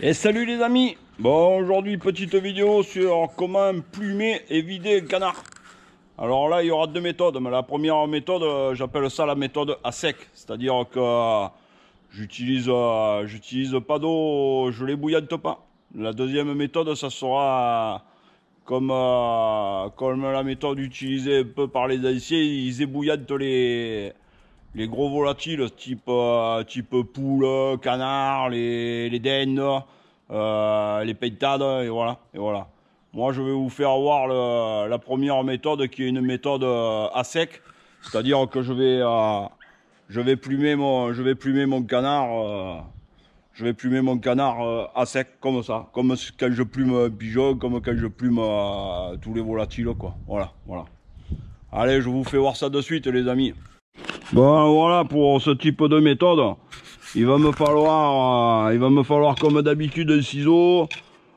Et salut les amis. Bon, aujourd'hui petite vidéo sur comment plumer et vider un canard. Alors là il y aura deux méthodes, mais la première méthode j'appelle ça la méthode à sec, c'est-à-dire que j'utilise pas d'eau, je les bouillante pas. La deuxième méthode ça sera comme la méthode utilisée un peu par les anciens, ils ébouillantent les gros volatiles type poule, canard, les dendes, les pintades, et voilà. Moi, je vais vous faire voir la première méthode qui est une méthode à sec, c'est-à-dire que je vais plumer mon canard, à sec comme ça, comme quand je plume un pigeon, comme quand je plume tous les volatiles, quoi. Voilà, voilà. Allez, je vous fais voir ça de suite, les amis. Bon, voilà, pour ce type de méthode, il va me falloir comme d'habitude un ciseau,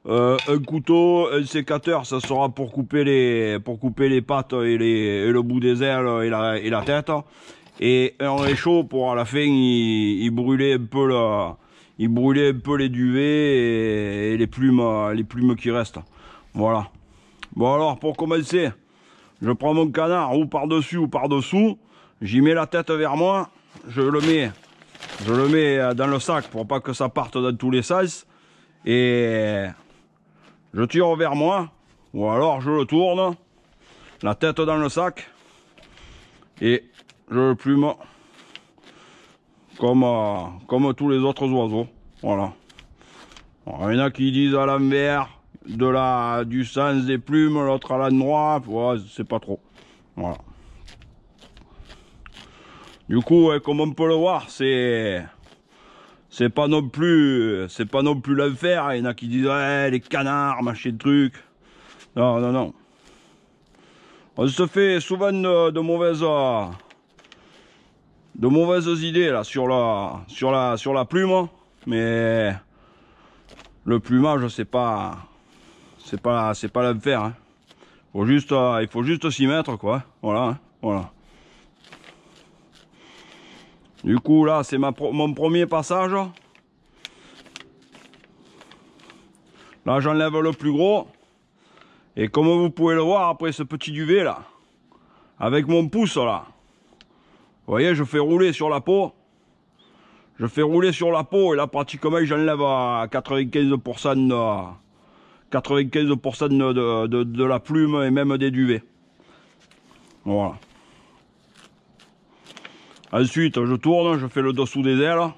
un couteau, un sécateur, ça sera pour couper les pattes et le bout des ailes et la tête, et un réchaud pour à la fin il brûler un peu les duvets et les plumes qui restent. Voilà. Bon alors pour commencer, je prends mon canard ou par-dessus ou par-dessous, j'y mets la tête vers moi, je le mets dans le sac pour pas que ça parte dans tous les sens, et je tire vers moi, ou alors je le tourne, la tête dans le sac, et je le plume comme tous les autres oiseaux. Voilà. Alors, il y en a qui disent à l'envers, du sens des plumes, l'autre à l'endroit, ouais, c'est pas trop. Voilà. Du coup, comme on peut le voir, c'est pas non plus l'enfer. Il y en a qui disent ouais, les canards, machin de truc. Non, non, non. On se fait souvent de mauvaises idées là sur la plume, mais le plumage c'est pas l'enfer. Hein. Il faut juste s'y mettre, quoi. Voilà, hein, voilà. Du coup là c'est mon premier passage. Là j'enlève le plus gros. Et comme vous pouvez le voir après ce petit duvet là, avec mon pouce là, vous voyez, je fais rouler sur la peau. Et là pratiquement j'enlève à 95% de la plume et même des duvets. Voilà. Ensuite je tourne, je fais le dessous des ailes.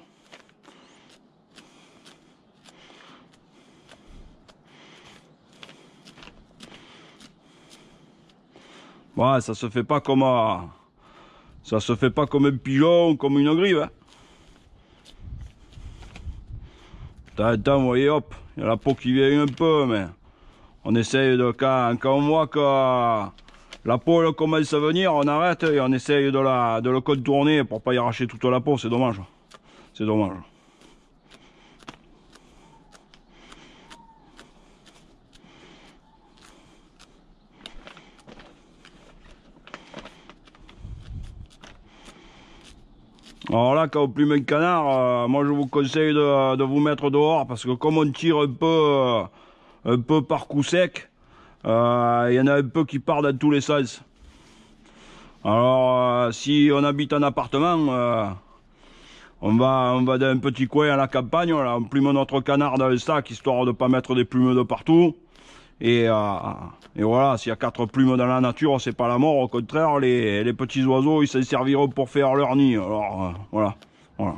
Voilà, ça se fait pas comme un pigeon ou comme une grive. Hein. Vous voyez, hop, il y a la peau qui vient un peu, mais on essaye quand on voit que la peau elle commence à venir, on arrête et on essaye de le contourner pour pas y arracher toute la peau, c'est dommage. C'est dommage. Alors là, quand on plume un canard, moi je vous conseille de vous mettre dehors parce que comme on tire un peu par coup sec, il y en a un peu qui part dans tous les sens. Alors si on habite en appartement, on va dans un petit coin à la campagne, là, on plume notre canard dans le sac histoire de ne pas mettre des plumes de partout. Et voilà, s'il y a 4 plumes dans la nature, c'est pas la mort, au contraire, les petits oiseaux, ils s'en serviront pour faire leur nid. Alors, voilà, voilà.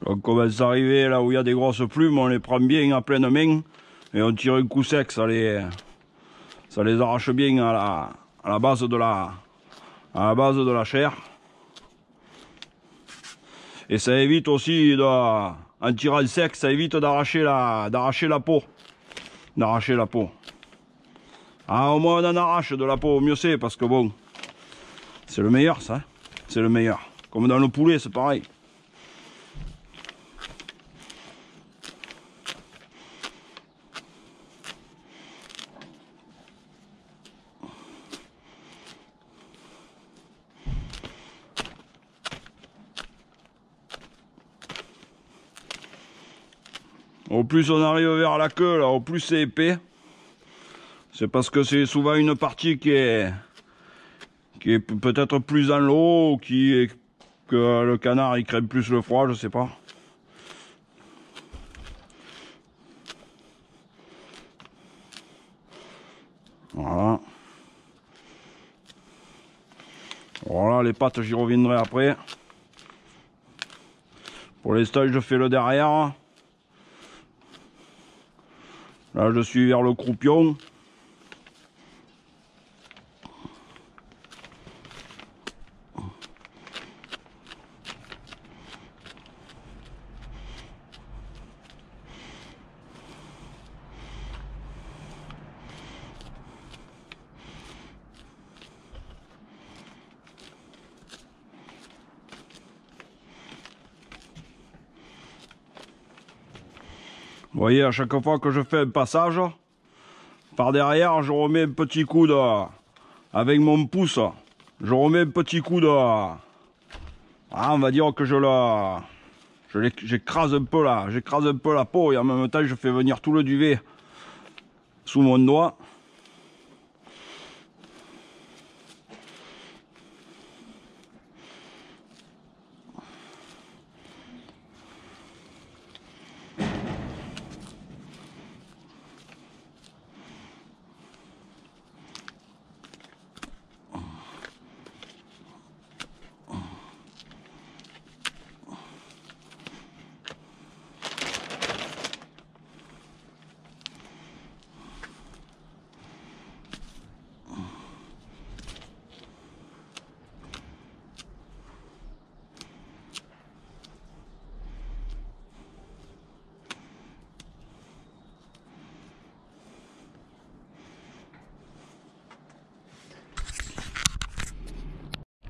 On commence à arriver là où il y a des grosses plumes, on les prend bien à pleine main Et on tire un coup sec, ça les arrache bien à la base de la chair. Et ça évite aussi, en tirant sec, ça évite d'arracher la peau. Ah, au moins on en arrache de la peau, mieux c'est, parce que bon, c'est le meilleur ça, c'est le meilleur. Comme dans le poulet, c'est pareil. Au plus on arrive vers la queue, là, au plus c'est épais. C'est parce que c'est souvent une partie qui est peut-être plus dans l'eau, que le canard il crème plus le froid, je sais pas. Voilà. Voilà, les pattes j'y reviendrai après. Pour l'instant je fais le derrière. Là je suis vers le croupion. Vous voyez, à chaque fois que je fais un passage, par derrière, je remets un petit coup avec mon pouce, je remets un petit coup ah, on va dire que j'écrase un peu la peau et en même temps je fais venir tout le duvet sous mon doigt.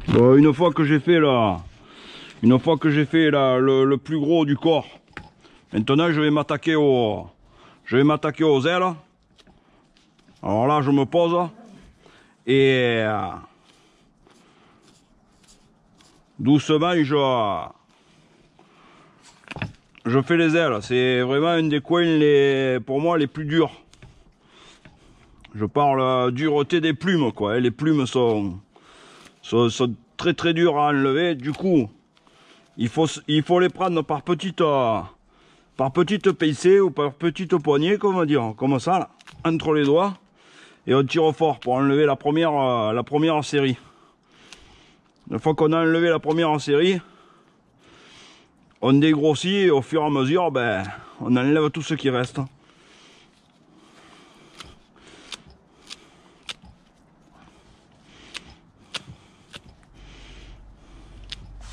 Bon, une fois que j'ai fait le plus gros du corps, maintenant je vais m'attaquer aux ailes. Alors là je me pose et doucement je fais les ailes. C'est vraiment un des coins pour moi les plus durs. Je parle dureté des plumes quoi. Les plumes sont très très dures à enlever. Du coup il faut les prendre par petites pincées ou par petites poignées, comme ça là, entre les doigts, et on tire fort pour enlever la première série. Une fois qu'on a enlevé la première série, on dégrossit et au fur et à mesure ben, on enlève tout ce qui reste.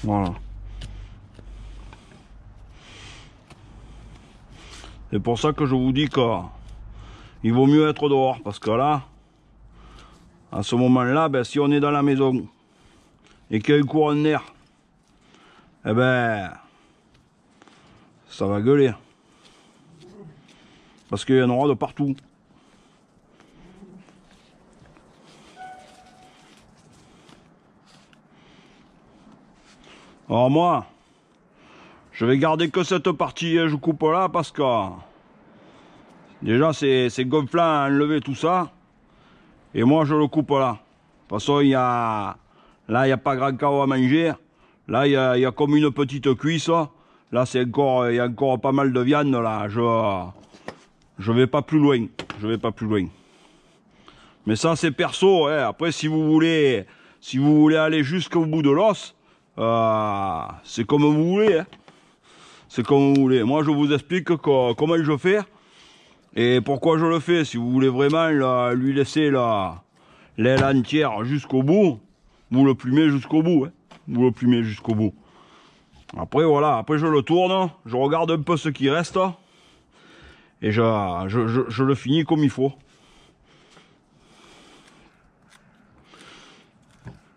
Voilà. C'est pour ça que je vous dis qu'il vaut mieux être dehors, parce que là, à ce moment-là, ben, si on est dans la maison et qu'il y a un courant d'air, eh ben, ça va gueuler. Parce qu'il y en aura de partout. Alors moi, je vais garder que cette partie, je coupe là, parce que déjà c'est gonflant à enlever tout ça. Et moi je le coupe là. De toute façon, là il n'y a pas grand chaos à manger. Là il y a comme une petite cuisse. Là il y a encore pas mal de viande là. Je vais pas plus loin. Mais ça c'est perso, hein. Après si vous voulez aller jusqu'au bout de l'os, c'est comme vous voulez, hein. C'est comme vous voulez. Moi je vous explique comment je fais. Et pourquoi je le fais? Si vous voulez vraiment lui laisser l'aile entière jusqu'au bout, vous le plumez jusqu'au bout. Hein. Vous le plumez jusqu'au bout. Après voilà, après je le tourne, je regarde un peu ce qui reste. Et je le finis comme il faut.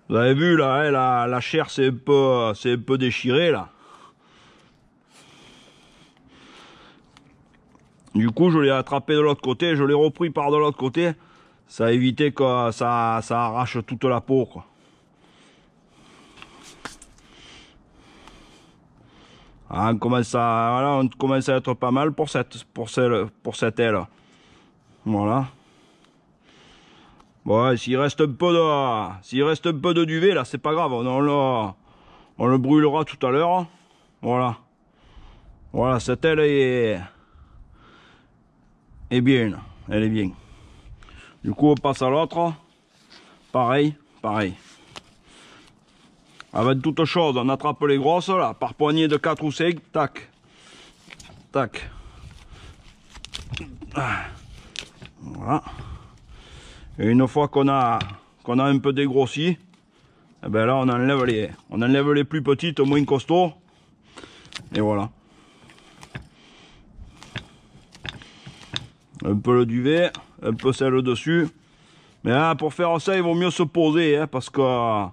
Vous avez vu là, hein, la chair c'est un peu déchiré là. Du coup je l'ai attrapé de l'autre côté, je l'ai repris par de l'autre côté. Ça a évité que ça arrache toute la peau quoi. Ah, on commence à être pas mal pour cette aile. Voilà. Bon, s'il reste un peu de duvet là, c'est pas grave. On le brûlera tout à l'heure. Voilà. Voilà, cette aile est bien. Elle est bien. Du coup, on passe à l'autre. Pareil. Avant toute chose, on attrape les grosses là, par poignée de 4 ou 5, tac, tac. Voilà. Et une fois qu'on a un peu dégrossi, eh ben là on enlève les plus petites, moins costauds. Et voilà. Un peu le duvet, un peu celle dessus. Mais là, pour faire ça, il vaut mieux se poser, hein, parce que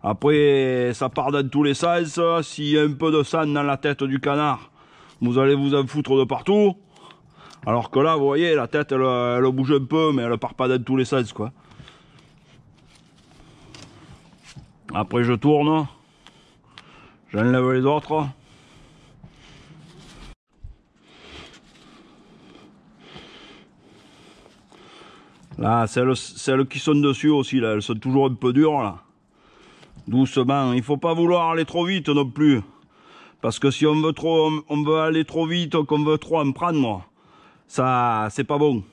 après, ça part dans tous les sens. S'il y a un peu de sang dans la tête du canard, vous allez vous en foutre de partout. Alors que là, vous voyez, la tête, elle bouge un peu, mais elle part pas dans tous les sens, quoi. Après, je tourne. J'enlève les autres. Là, celles qui sont dessus aussi, là, elles sont toujours un peu dures, là. Doucement, il faut pas vouloir aller trop vite non plus. Parce que si on veut aller trop vite, qu'on veut trop en prendre, ça, c'est pas bon.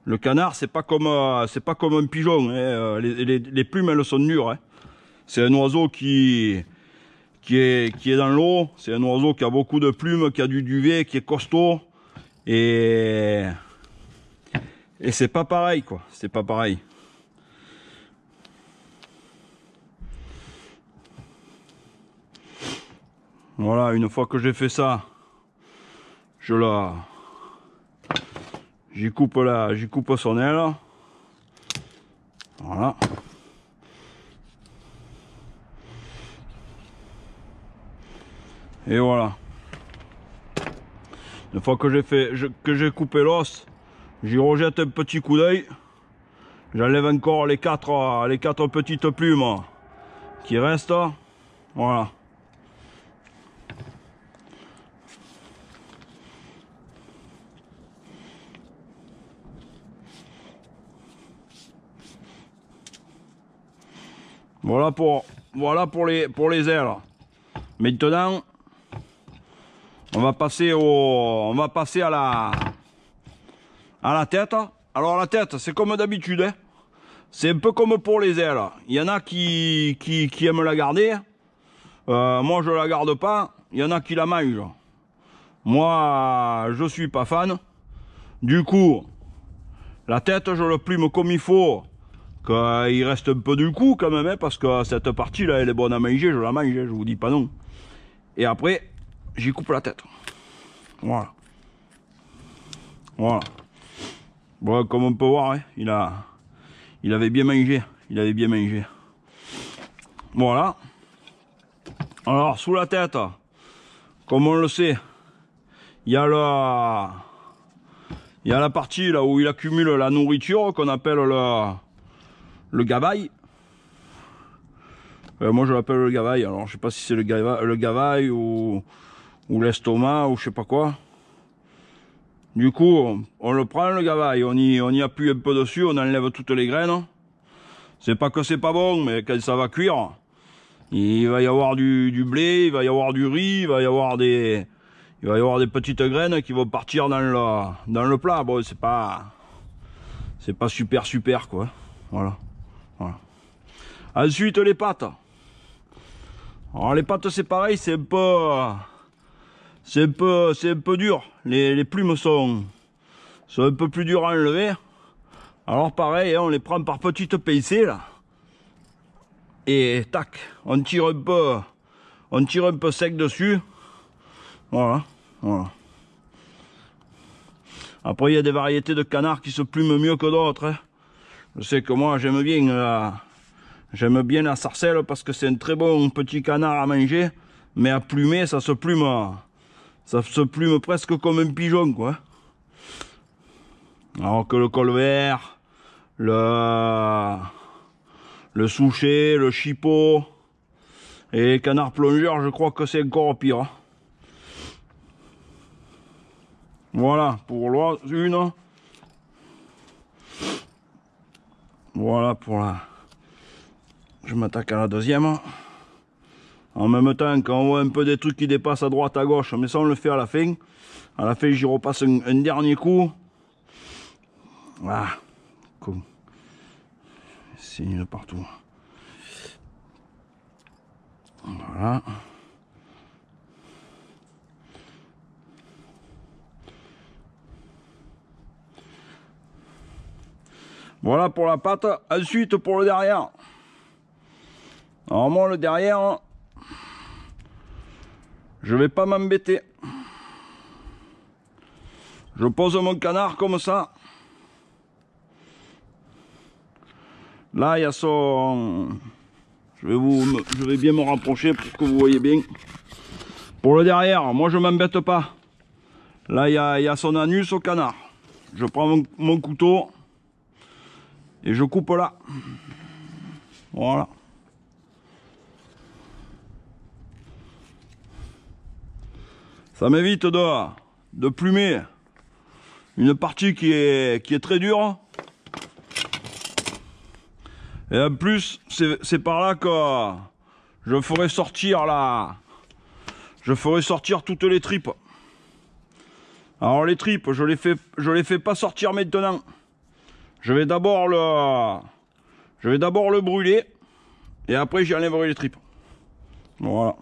Le canard, c'est pas comme un pigeon. Hein. Les plumes, elles sont dures. Hein. C'est un oiseau qui est dans l'eau. C'est un oiseau qui a beaucoup de plumes, qui a du duvet, qui est costaud. Et c'est pas pareil, quoi. C'est pas pareil. Voilà, une fois que j'ai fait ça, j'y coupe son aile. Voilà. Et voilà. Une fois que j'ai coupé l'os, j'y rejette un petit coup d'œil. J'enlève encore les quatre petites plumes qui restent. Voilà. Voilà pour les ailes. Maintenant, on va passer à la tête. Alors la tête, c'est comme d'habitude. Hein. C'est un peu comme pour les ailes. Il y en a qui aiment la garder. Moi, je la garde pas. Il y en a qui la mangent. Moi, je suis pas fan. Du coup, la tête, je le plume comme il faut. Qu'il reste un peu du coup quand même, hein, parce que cette partie là elle est bonne à manger, je la mange, hein, je vous dis pas non. Et après, j'y coupe la tête. Voilà. Voilà. Bon, comme on peut voir, hein, il avait bien mangé. Il avait bien mangé. Voilà. Alors, sous la tête, comme on le sait, il y a la partie là où il accumule la nourriture qu'on appelle le gavail. Moi je l'appelle le gavail, alors je sais pas si c'est le gavail ou l'estomac ou je sais pas quoi. Du coup on le prend le gavail, on y appuie un peu dessus, on enlève toutes les graines. C'est pas que c'est pas bon, mais quand ça va cuire, il va y avoir du blé, il va y avoir du riz, il va y avoir des petites graines qui vont partir dans le plat. Bon, c'est pas super quoi. Voilà. Voilà. Ensuite les pâtes. Alors les pâtes c'est pareil, c'est un peu dur. Les plumes sont sont un peu plus durs à enlever. Alors pareil, hein, on les prend par petites pincées là. Et tac, on tire un peu sec dessus. Voilà, voilà. Après il y a des variétés de canards qui se plument mieux que d'autres. Hein. Je sais que moi j'aime bien la sarcelle parce que c'est un très bon petit canard à manger. Mais à plumer, ça se plume presque comme un pigeon, quoi. Alors que le colvert, le souchet, le chipot et les canards plongeurs, je crois que c'est encore pire. Hein. Voilà pour une. Voilà pour la... Je m'attaque à la deuxième. En même temps, quand on voit un peu des trucs qui dépassent à droite, à gauche, mais ça on le fait à la fin. À la fin, j'y repasse un dernier coup. Voilà. Cool. Signe partout. Voilà. Voilà pour la patte. Ensuite, pour le derrière. Alors moi, le derrière, je vais pas m'embêter. Je pose mon canard comme ça. Là, il y a son... Je vais bien me rapprocher pour que vous voyez bien. Pour le derrière, moi je m'embête pas. Là, il y a son anus au canard. Je prends mon couteau et je coupe là. Voilà. Ça m'évite de plumer une partie qui est très dure. Et en plus, c'est par là que je ferai sortir toutes les tripes. Alors les tripes, je les fais pas sortir maintenant. Je vais d'abord le brûler et après j'y enlèverai les tripes. Voilà.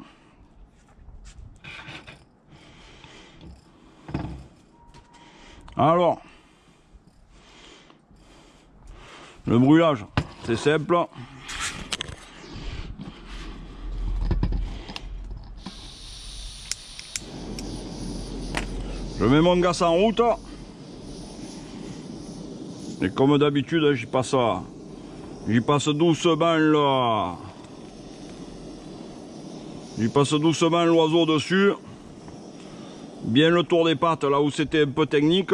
Alors, le brûlage, c'est simple. Je mets mon gaz en route. Et comme d'habitude, j'y passe doucement là. J'y passe doucement l'oiseau dessus. Bien le tour des pattes là où c'était un peu technique.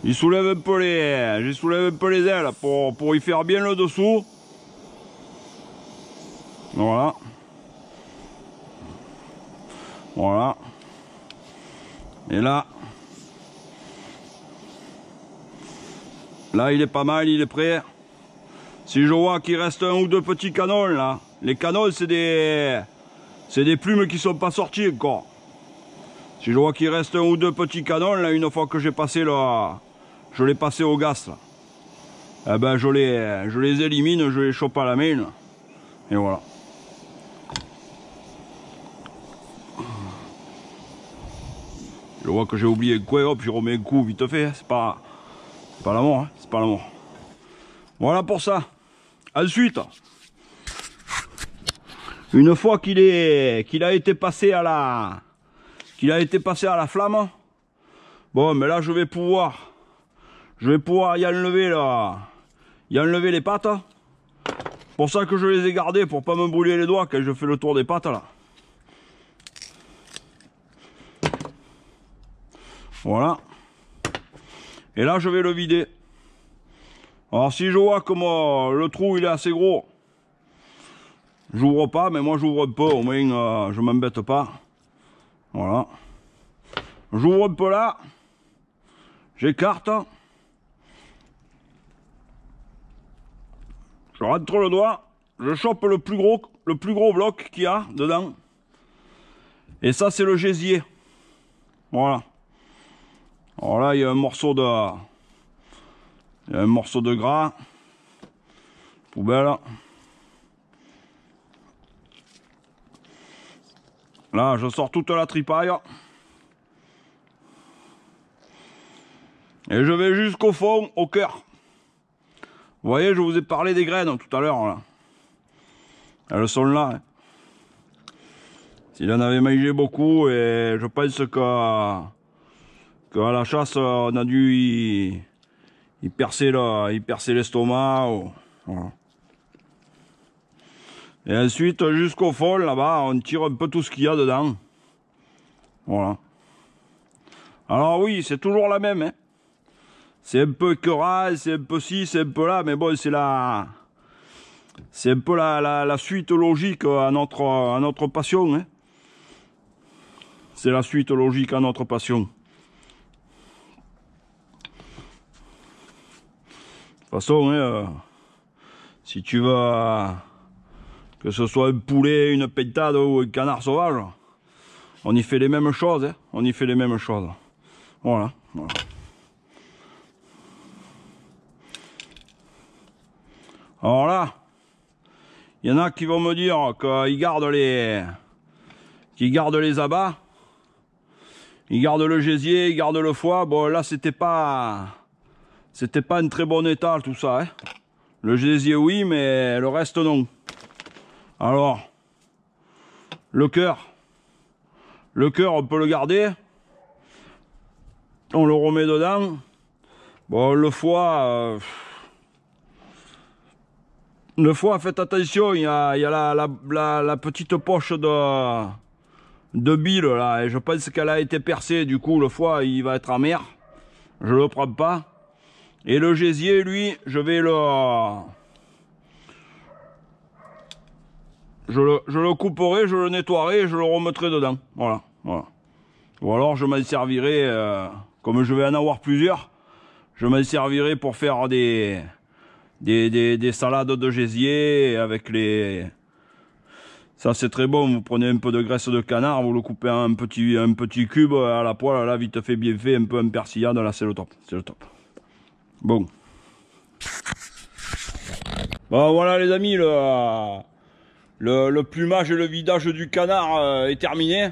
Il soulève un peu les ailes pour y faire bien le dessous. Voilà. Voilà. Et là, il est pas mal, il est prêt. Si je vois qu'il reste un ou deux petits canons là, les canons c'est des plumes qui sont pas sorties encore. Si je vois qu'il reste un ou deux petits canons là, une fois que j'ai passé je l'ai passé au gaz là. Eh ben je les élimine, je les chope à la main là. Et voilà. Je vois que j'ai oublié un coin, hop, je remets un coup vite fait, c'est pas la mort, hein, c'est pas la mort. Voilà pour ça. Ensuite, une fois qu'il a été passé à la flamme, bon, mais là je vais pouvoir y enlever les pattes. Pour ça que je les ai gardées pour pas me brûler les doigts quand je fais le tour des pattes là. Voilà. Et là je vais le vider. Alors si je vois que le trou il est assez gros, j'ouvre pas, mais moi j'ouvre un peu, au moins je m'embête pas. Voilà. J'ouvre un peu là, j'écarte. Je rentre le doigt, je chope le plus gros bloc qu'il y a dedans. Et ça, c'est le gésier. Voilà. Alors là, il y a un morceau de gras. Poubelle. Là, je sors toute la tripaille. Et je vais jusqu'au fond, au cœur. Vous voyez, je vous ai parlé des graines tout à l'heure, là. Elles sont là. Hein. S'il en avait mangé beaucoup, et je pense qu'à la chasse, on a dû y percer l'estomac. Voilà. Et ensuite, jusqu'au fond, là-bas, on tire un peu tout ce qu'il y a dedans. Voilà. Alors oui, c'est toujours la même. Hein. C'est un peu écœurant, c'est un peu ci, c'est un peu là, mais bon, c'est un peu la suite logique à notre passion. Hein. C'est la suite logique à notre passion. De toute façon, hein, si tu veux que ce soit un poulet, une pintade ou un canard sauvage, on y fait les mêmes choses. Hein. On y fait les mêmes choses. Voilà. Voilà. Alors là, il y en a qui vont me dire qu'ils gardent les abats, ils gardent le gésier, ils gardent le foie. Bon là, c'était pas en très bon état tout ça. Hein. Le gésier oui, mais le reste non. Alors, le cœur, on peut le garder. On le remet dedans. Bon, le foie. Le foie, faites attention, il y a la petite poche de bile là, et je pense qu'elle a été percée, du coup le foie il va être amer. Je le prends pas. Et le gésier, lui, je le couperai, je le nettoierai et je le remettrai dedans. Voilà, voilà. Ou alors je m'en servirai, comme je vais en avoir plusieurs, je m'en servirai pour faire des salades de gésier avec les... Ça c'est très bon, vous prenez un peu de graisse de canard, vous le coupez en un petit cube à la poêle, là vite fait, bien fait, un peu en persillade, là c'est le top, c'est le top. Bon. Bon voilà les amis, le plumage et le vidage du canard est terminé.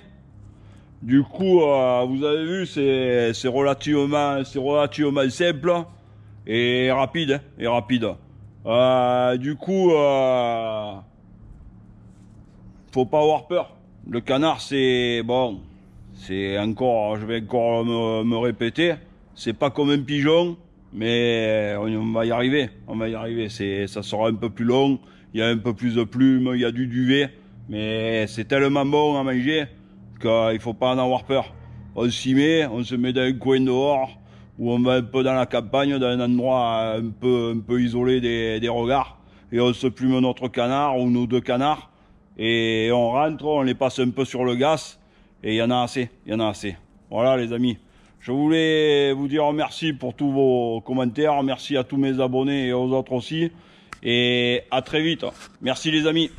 Du coup, vous avez vu, c'est relativement simple et rapide. Hein, et rapide. Du coup, faut pas avoir peur. Le canard, c'est bon, c'est encore, je vais encore me répéter, c'est pas comme un pigeon, mais on va y arriver. On va y arriver. Ça sera un peu plus long. Il y a un peu plus de plumes, il y a du duvet, mais c'est tellement bon à manger qu'il faut pas en avoir peur. On s'y met, on se met dans un coin dehors, où on va un peu dans la campagne, dans un endroit un peu isolé des regards, et on se plume notre canard ou nos deux canards, et on rentre, on les passe un peu sur le gaz, et il y en a assez, il y en a assez. Voilà les amis, je voulais vous dire merci pour tous vos commentaires, merci à tous mes abonnés et aux autres aussi, et à très vite. Merci les amis.